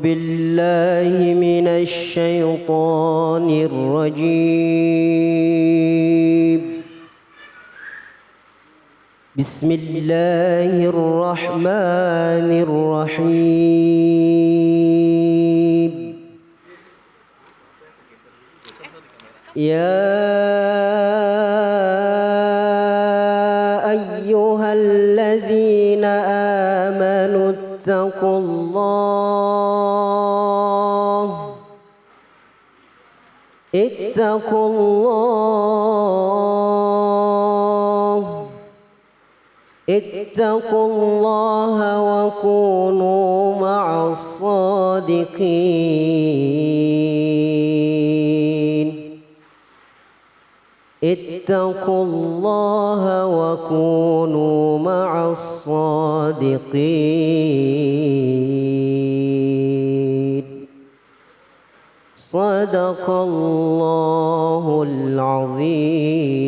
بالله من الشيطان الرجيم بسم الله الرحمن الرحيم يا أيها الذين آمنوا اتقوا الله وكونوا مع الصادقين اتقوا الله وكونوا مع الصادقين صدق الله العظيم.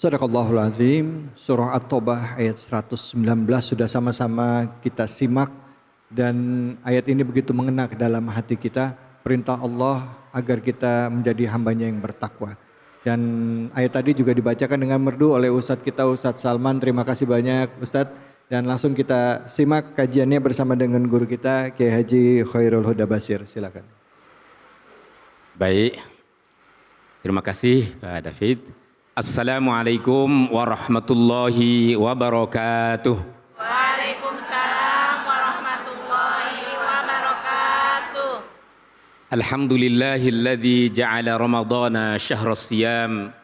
Sadaqallahul Azim. Surah At-Taubah ayat 119 sudah sama-sama kita simak, dan ayat ini begitu mengena ke dalam hati kita. Perintah Allah agar kita menjadi hambanya yang bertakwa. Dan ayat tadi juga dibacakan dengan merdu oleh Ustadz kita, Ustadz Salman. Terima kasih banyak Ustadz. Dan langsung kita simak kajiannya bersama dengan guru kita, Kiai Haji Khairul Huda Basir. Silakan. Baik, terima kasih Pak David. Assalamualaikum warahmatullahi wabarakatuh. Waalaikumsalam warahmatullahi wabarakatuh. Alhamdulillahilladzi ja'ala Ramadhana syahras siyam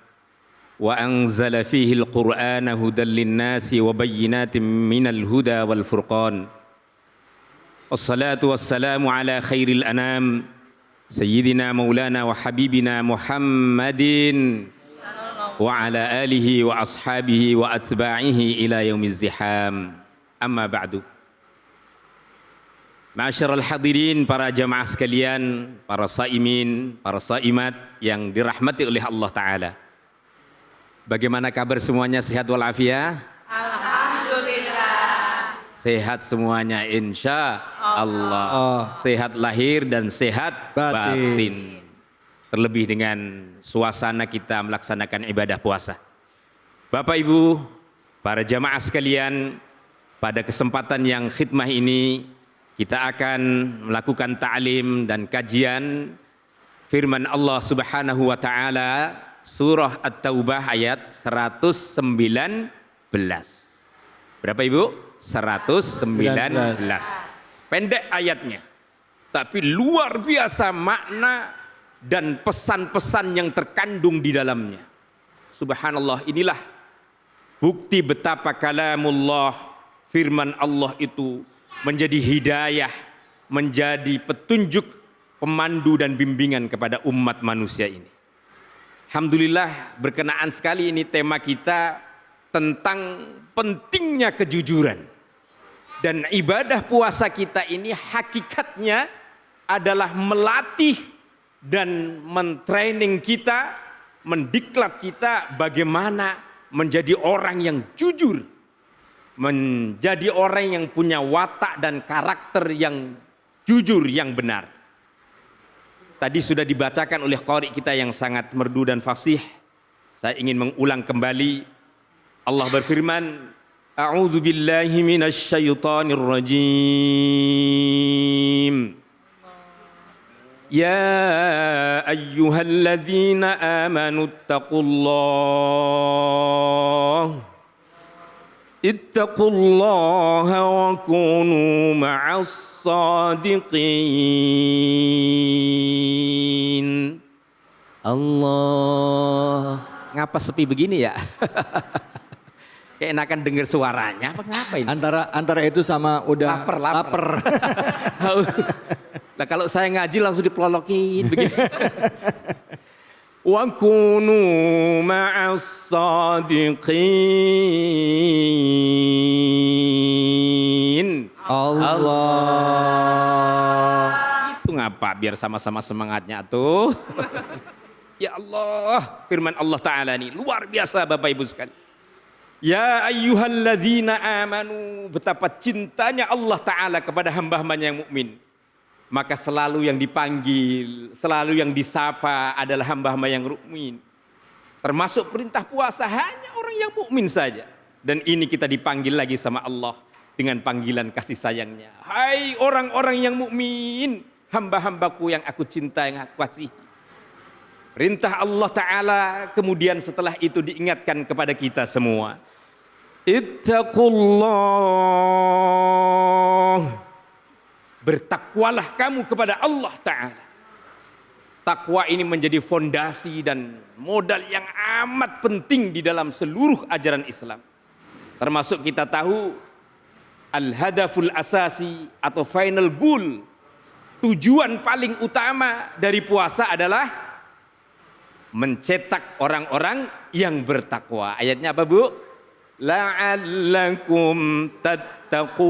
wa anzala fihi al-Qur'ana hudan lin-nasi wa bayyinatin minal huda wal furqan. Wassalatu wassalamu ala khairil anam sayyidina maulana wa habibina Muhammadin wa ala alihi wa ashabihi wa atba'ihi ila yaumiz ziham. Amma ba'du. Ma'asyiral hadirin, para jamaah sekalian, para saimin, para saimat yang dirahmati oleh Allah Ta'ala. Bagaimana kabar semuanya, sehat walafiat? Alhamdulillah. Sehat semuanya insya Allah. Sehat lahir dan sehat batin. Terlebih dengan suasana kita melaksanakan ibadah puasa. Bapak Ibu, para jamaah sekalian, pada kesempatan yang khidmah ini kita akan melakukan ta'lim dan kajian firman Allah Subhanahu wa taala, surah At-Taubah ayat 119. Berapa Ibu? 119. Pendek ayatnya, tapi luar biasa makna dan pesan-pesan yang terkandung di dalamnya. Subhanallah, inilah bukti betapa kalamullah, firman Allah itu menjadi hidayah, menjadi petunjuk, pemandu dan bimbingan kepada umat manusia ini. Alhamdulillah, berkenaan sekali ini tema kita tentang pentingnya kejujuran. Dan ibadah puasa kita ini hakikatnya adalah melatih dan mentraining kita, mendiklat kita bagaimana menjadi orang yang jujur, menjadi orang yang punya watak dan karakter yang jujur, yang benar. Tadi sudah dibacakan oleh qari kita yang sangat merdu dan fasih. Saya ingin mengulang kembali. Allah berfirman, A'udzu billahi minasy syaithanir rajim. Ya ayyuhalladzina amanu ittaqullaha wa kunu ma'as sadiqin. Allah. Ngapa sepi begini ya? Kayak enakan dengar suaranya apa ngapain? Antara itu sama udah lapar. Haus. Nah, kalau saya ngaji langsung dipelolokin begitu. Wa kunu ma'as sadiqin. Allah. Itu ngapa biar sama-sama semangatnya tuh. Ya Allah, firman Allah Ta'ala ini luar biasa Bapak Ibu sekalian. Ya ayyuhalladzina amanu, betapa cintanya Allah Ta'ala kepada hamba-hambanya yang mukmin. Maka selalu yang dipanggil, selalu yang disapa adalah hamba-hamba yang mukmin. Termasuk perintah puasa hanya orang yang mukmin saja. Dan ini kita dipanggil lagi sama Allah dengan panggilan kasih sayangnya. Hai orang-orang yang mukmin, hamba-hambaku yang aku cinta, yang aku kasihi. Perintah Allah Ta'ala kemudian setelah itu diingatkan kepada kita semua. Ittaqullah. Bertakwalah kamu kepada Allah Ta'ala. Takwa ini menjadi fondasi dan modal yang amat penting di dalam seluruh ajaran Islam. Termasuk kita tahu al-hadaful asasi atau final goal. Tujuan paling utama dari puasa adalah mencetak orang-orang yang bertakwa. Ayatnya apa, Bu? La'allakum tattaqun.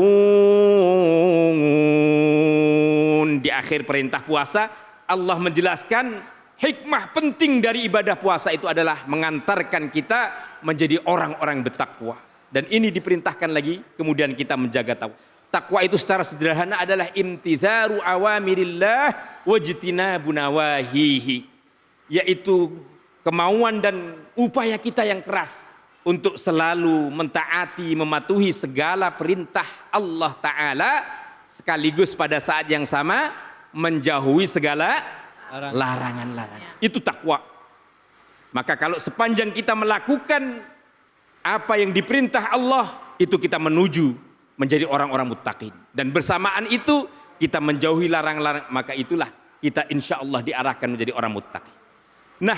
Di akhir perintah puasa Allah menjelaskan hikmah penting dari ibadah puasa itu adalah mengantarkan kita menjadi orang-orang bertakwa. Dan ini diperintahkan lagi kemudian kita menjaga takwa. Takwa itu secara sederhana adalah imtitharu awamirillah wajtinabu nawahihi. Yaitu kemauan dan upaya kita yang keras untuk selalu mentaati, mematuhi segala perintah Allah Ta'ala, sekaligus pada saat yang sama menjauhi segala larangan-larangan. Itu takwa. Maka kalau sepanjang kita melakukan apa yang diperintah Allah, itu kita menuju menjadi orang-orang muttaqin. Dan bersamaan itu kita menjauhi larangan-larangan, maka itulah kita insya Allah diarahkan menjadi orang muttaqin. Nah,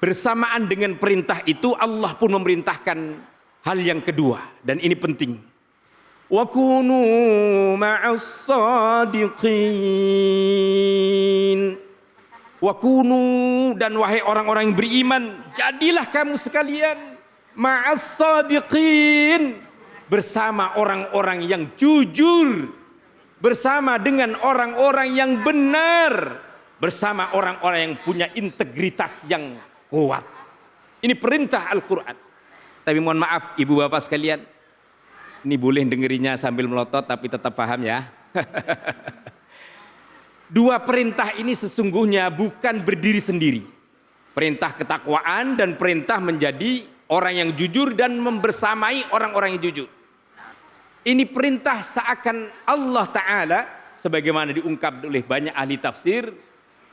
bersamaan dengan perintah itu Allah pun memerintahkan hal yang kedua, dan ini penting. Wa kunu ma'as sadiqin. Wa kunu, dan wahai orang-orang yang beriman, jadilah kamu sekalian ma'as sadiqin, bersama orang-orang yang jujur, bersama dengan orang-orang yang benar, bersama orang-orang yang punya integritas yang kuat. Ini perintah Al-Quran. Tapi mohon maaf ibu bapak sekalian, ini boleh dengerinya sambil melotot tapi tetap paham ya. Dua perintah ini sesungguhnya bukan berdiri sendiri. Perintah ketakwaan dan perintah menjadi orang yang jujur dan membersamai orang-orang yang jujur. Ini perintah seakan Allah Ta'ala, sebagaimana diungkap oleh banyak ahli tafsir,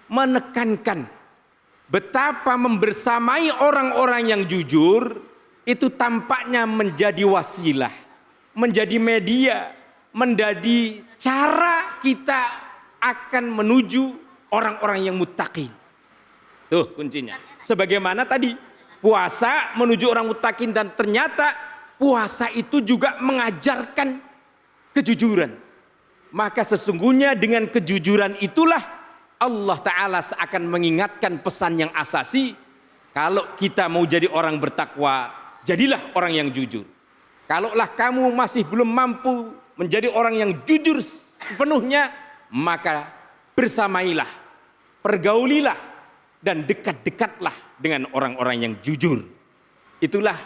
menekankan betapa membersamai orang-orang yang jujur itu tampaknya menjadi wasilah, menjadi media, menjadi cara kita akan menuju orang-orang yang muttaqin. Tuh kuncinya. Sebagaimana tadi puasa menuju orang muttaqin, dan ternyata puasa itu juga mengajarkan kejujuran. Maka sesungguhnya dengan kejujuran itulah Allah Ta'ala seakan mengingatkan pesan yang asasi. Kalau kita mau jadi orang bertakwa, jadilah orang yang jujur. Kalaulah kamu masih belum mampu menjadi orang yang jujur sepenuhnya, maka bersamailah, pergaulilah, dan dekat-dekatlah dengan orang-orang yang jujur. Itulah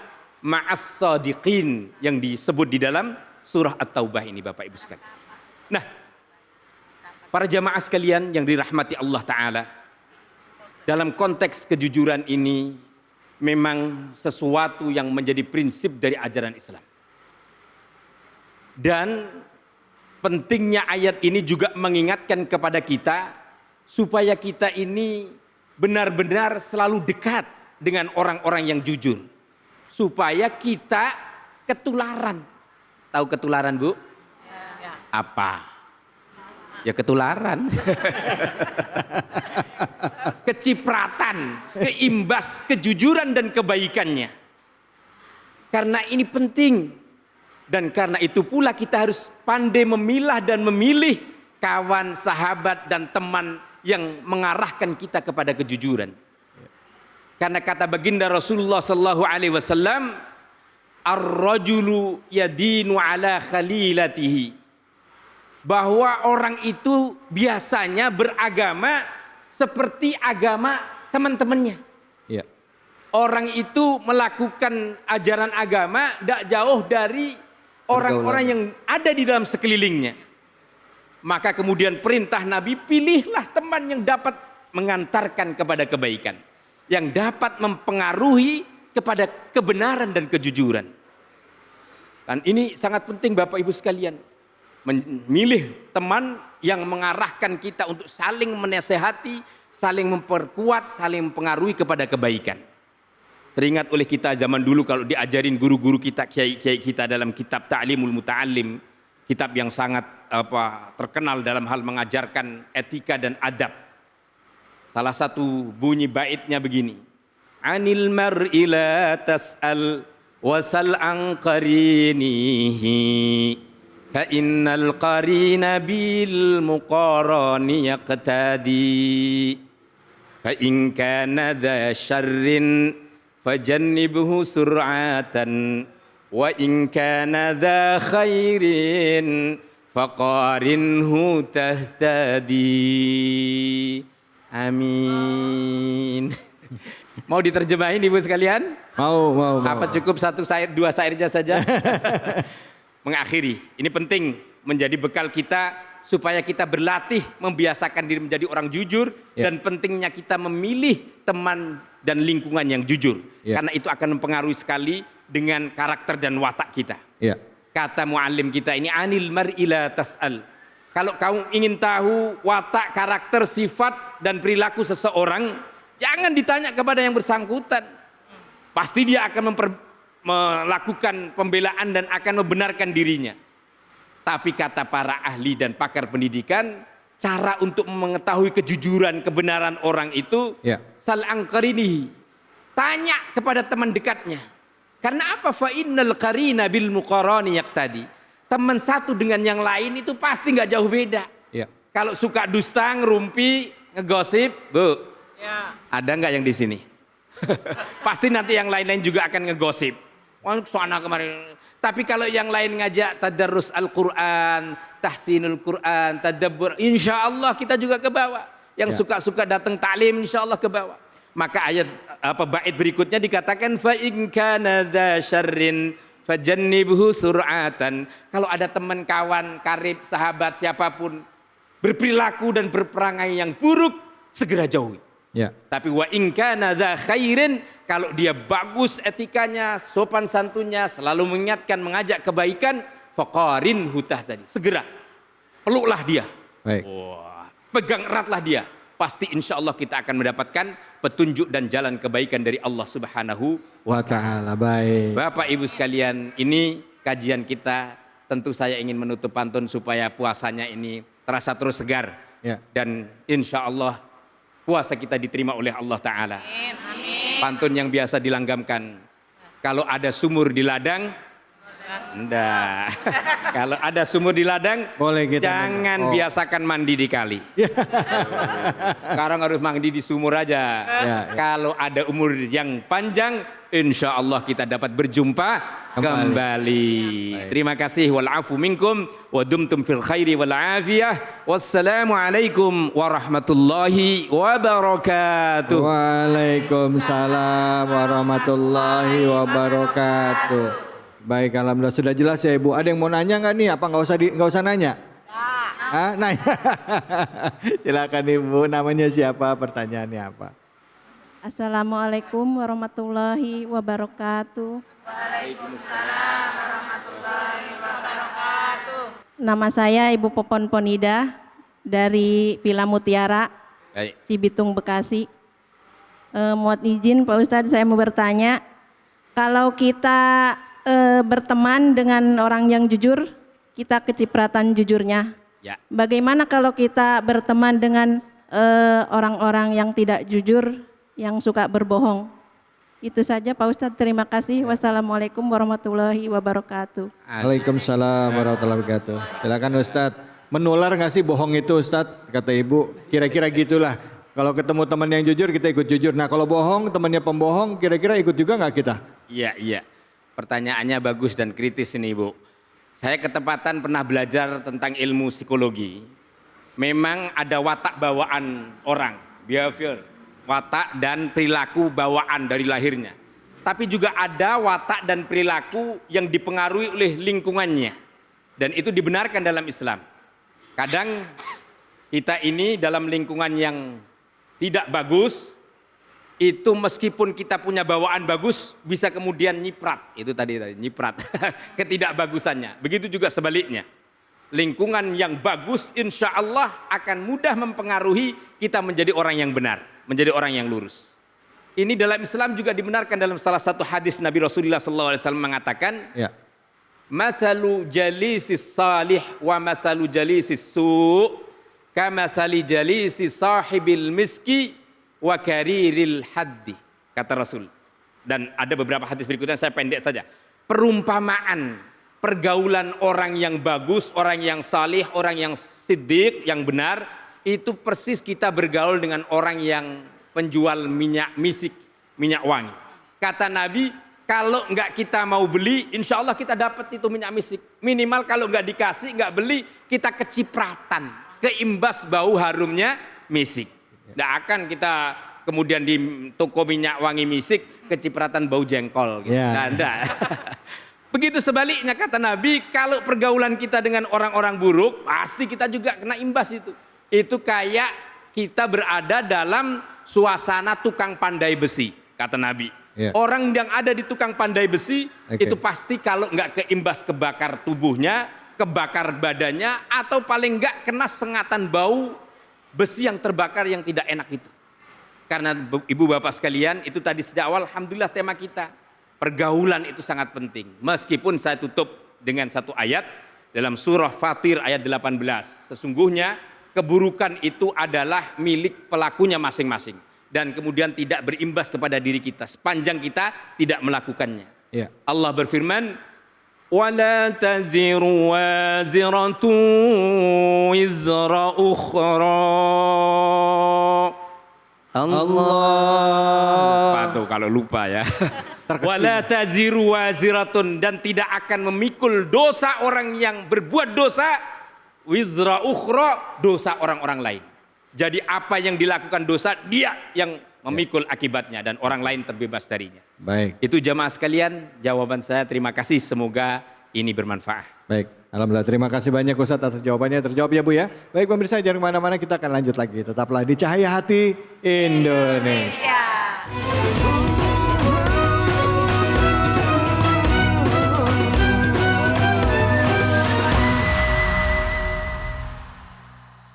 ma'as sadiqin yang disebut di dalam surah At-Taubah ini, Bapak Ibu sekalian. Nah, para jamaah sekalian yang dirahmati Allah Ta'ala, dalam konteks kejujuran ini memang sesuatu yang menjadi prinsip dari ajaran Islam. Dan pentingnya ayat ini juga mengingatkan kepada kita supaya kita ini benar-benar selalu dekat dengan orang-orang yang jujur. Supaya kita ketularan. Tahu ketularan, Bu? Ya. Apa? Ya ketularan. Kecipratan, keimbas kejujuran dan kebaikannya. Karena ini penting. Dan karena itu pula kita harus pandai memilah dan memilih kawan, sahabat, dan teman yang mengarahkan kita kepada kejujuran. Karena kata baginda Rasulullah sallallahu alaihi wasallam, ar-rajulu yadinu ala khalilatihi. Bahwa orang itu biasanya beragama seperti agama teman-temannya. Ya. orang itu melakukan ajaran agama tidak jauh dari orang-orang yang ada di dalam sekelilingnya. Maka kemudian perintah Nabi, pilihlah teman yang dapat mengantarkan kepada kebaikan, yang dapat mempengaruhi kepada kebenaran dan kejujuran. Dan ini sangat penting Bapak Ibu sekalian, memilih teman yang mengarahkan kita untuk saling menasehati, saling memperkuat, saling mempengaruhi kepada kebaikan. Teringat oleh kita zaman dulu kalau diajarin guru-guru kita, kiai-kiai kita dalam kitab Ta'limul Muta'allim, kitab yang sangat terkenal dalam hal mengajarkan etika dan adab. Salah satu bunyi baitnya begini. Anil mar'i la tas'al wasal an qarinihi fa innal qarina bil muqarani yaqtadi fa in kana dha syarrin fajannibhu sur'atan wa in kana dha khairin faqarinhu tahtadi. Amin. Mau diterjemahin Ibu sekalian? Mau. Apa cukup satu syair, dua syairnya saja? Mengakhiri. Ini penting menjadi bekal kita supaya kita berlatih membiasakan diri menjadi orang jujur, dan pentingnya kita memilih teman dan lingkungan yang jujur. Karena itu akan mempengaruhi sekali dengan karakter dan watak kita. Kata muallim kita ini, anil mar'i la tas'al. Kalau kamu ingin tahu watak, karakter, sifat dan perilaku seseorang, jangan ditanya kepada yang bersangkutan. Pasti dia akan melakukan pembelaan dan akan membenarkan dirinya. Tapi kata para ahli dan pakar pendidikan, cara untuk mengetahui kejujuran, kebenaran orang itu, sal angqarinihi, tanya kepada teman dekatnya. Karena apa? Fa innal qarina bil muqarani yaqtadi. Teman satu dengan yang lain itu pasti nggak jauh beda. Kalau suka dusta, ngerumpi, ngegosip, Bu, ada nggak yang di sini? Pasti nanti yang lain-lain juga akan ngegosip. Wah, sana kemarin. Tapi kalau yang lain ngajak tadarrus Al-Quran, tahsinul Quran, tadabbur, insya Allah kita juga ke bawah. Yang suka-suka datang taklim, insya Allah ke bawah. Maka ayat bait berikutnya dikatakan fa in kana dza syarrin fajannibhu sur'atan. Kalau ada teman, kawan, karib, sahabat, siapapun berperilaku dan berperangai yang buruk, segera jauhi. Tapi wa in kana dza khairin, kalau dia bagus etikanya, sopan santunnya, selalu mengingatkan, mengajak kebaikan, faqarin hutah tadi. Segera peluklah dia. Pegang eratlah dia. Pasti insya Allah kita akan mendapatkan petunjuk dan jalan kebaikan dari Allah Subhanahu wa Ta'ala. Baik. Bapak Ibu sekalian, ini kajian kita. Tentu saya ingin menutup pantun supaya puasanya ini terasa terus segar. Dan insya Allah puasa kita diterima oleh Allah Ta'ala. Pantun yang biasa dilanggamkan. Kalau ada sumur di ladang, enggak. Kalau ada sumur di ladang, boleh kita jangan biasakan mandi di kali. Sekarang harus mandi di sumur aja. Kalau ada umur yang panjang, insya Allah kita dapat berjumpa kembali. Terima kasih. Wal-afu minkum wa dumtum fil khairi wal afiyah. Wassalamualaikum warahmatullahi wabarakatuh. Waalaikumsalam warahmatullahi wabarakatuh. Baik, alhamdulillah sudah jelas ya Ibu. Ada yang mau nanya nggak nih? Apa nggak usah nanya? Nanya. Silakan Ibu. Namanya siapa? Pertanyaannya apa? Assalamualaikum warahmatullahi wabarakatuh. Waalaikumsalam warahmatullahi wabarakatuh. Nama saya Ibu Popon Ponida dari Villa Mutiara, Cibitung, Bekasi. Mohon izin Pak Ustadz, saya mau bertanya, kalau kita berteman dengan orang yang jujur, kita kecipratan jujurnya. Bagaimana kalau kita berteman dengan orang-orang yang tidak jujur, yang suka berbohong? Itu saja Pak Ustadz, terima kasih. Wassalamualaikum warahmatullahi wabarakatuh. Waalaikumsalam warahmatullahi wabarakatuh. Silakan Ustadz. Menular nggak sih bohong itu Ustadz? Kata Ibu, kira-kira gitulah. Kalau ketemu teman yang jujur, kita ikut jujur. Nah kalau bohong, temannya pembohong, kira-kira ikut juga nggak kita? Iya. Pertanyaannya bagus dan kritis ini Ibu. Saya ketepatan pernah belajar tentang ilmu psikologi. Memang ada watak bawaan orang, behavior. watak dan perilaku bawaan dari lahirnya. Tapi juga ada watak dan perilaku yang dipengaruhi oleh lingkungannya. Dan itu dibenarkan dalam Islam. Kadang kita ini dalam lingkungan yang tidak bagus, itu meskipun kita punya bawaan bagus, bisa kemudian nyiprat. Itu tadi nyiprat, ketidakbagusannya. Begitu juga sebaliknya. Lingkungan yang bagus insya Allah akan mudah mempengaruhi kita menjadi orang yang benar, menjadi orang yang lurus. Ini dalam Islam juga dibenarkan dalam salah satu hadis Nabi Rasulullah SAW mengatakan, Ya. Mathalu jalisis salih wa mathalu jalisis su' kamathali jalisi sahibil miski wa kariril haddi, kata Rasul. Dan ada beberapa hadis berikutnya, saya pendek saja. Perumpamaan pergaulan orang yang bagus, orang yang salih, orang yang siddiq, yang benar, itu persis kita bergaul dengan orang yang penjual minyak misik, minyak wangi. Kata Nabi, kalau enggak kita mau beli, insya Allah kita dapat itu minyak misik. Minimal kalau enggak dikasih, enggak beli, kita kecipratan, keimbas bau harumnya misik. Enggak akan kita kemudian di toko minyak wangi misik, kecipratan bau jengkol. Gitu. Yeah. Nah, enggak. Begitu sebaliknya kata Nabi, kalau pergaulan kita dengan orang-orang buruk, pasti kita juga kena imbas itu. Itu kayak kita berada dalam suasana tukang pandai besi, kata Nabi. Yeah. Orang yang ada di tukang pandai besi, itu pasti kalau nggak keimbas kebakar tubuhnya, kebakar badannya, atau paling nggak kena sengatan bau besi yang terbakar yang tidak enak itu. Karena ibu bapak sekalian, itu tadi sejak awal, alhamdulillah tema kita. Pergaulan itu sangat penting. Meskipun saya tutup dengan satu ayat dalam surah Fatir ayat 18. Sesungguhnya keburukan itu adalah milik pelakunya masing-masing. Dan kemudian tidak berimbas kepada diri kita sepanjang kita tidak melakukannya. Ya. Allah berfirman, وَلَا تَزِرُ وَازِرَةٌ وِزْرَ أُخْرَى. Allah. Tuh kalau lupa ya. Wala taziru waziratun, dan tidak akan memikul dosa orang yang berbuat dosa wizra ukhra, dosa orang-orang lain. Jadi apa yang dilakukan dosa dia yang memikul akibatnya dan orang lain terbebas darinya. Baik. Itu jamaah sekalian jawaban saya. Terima kasih, semoga ini bermanfaat. Baik, alhamdulillah, terima kasih banyak Ustadz atas jawabannya, terjawab ya Bu ya. Baik pemirsa, jangan kemana-mana, kita akan lanjut lagi. Tetaplah di Cahaya Hati Indonesia. Ya.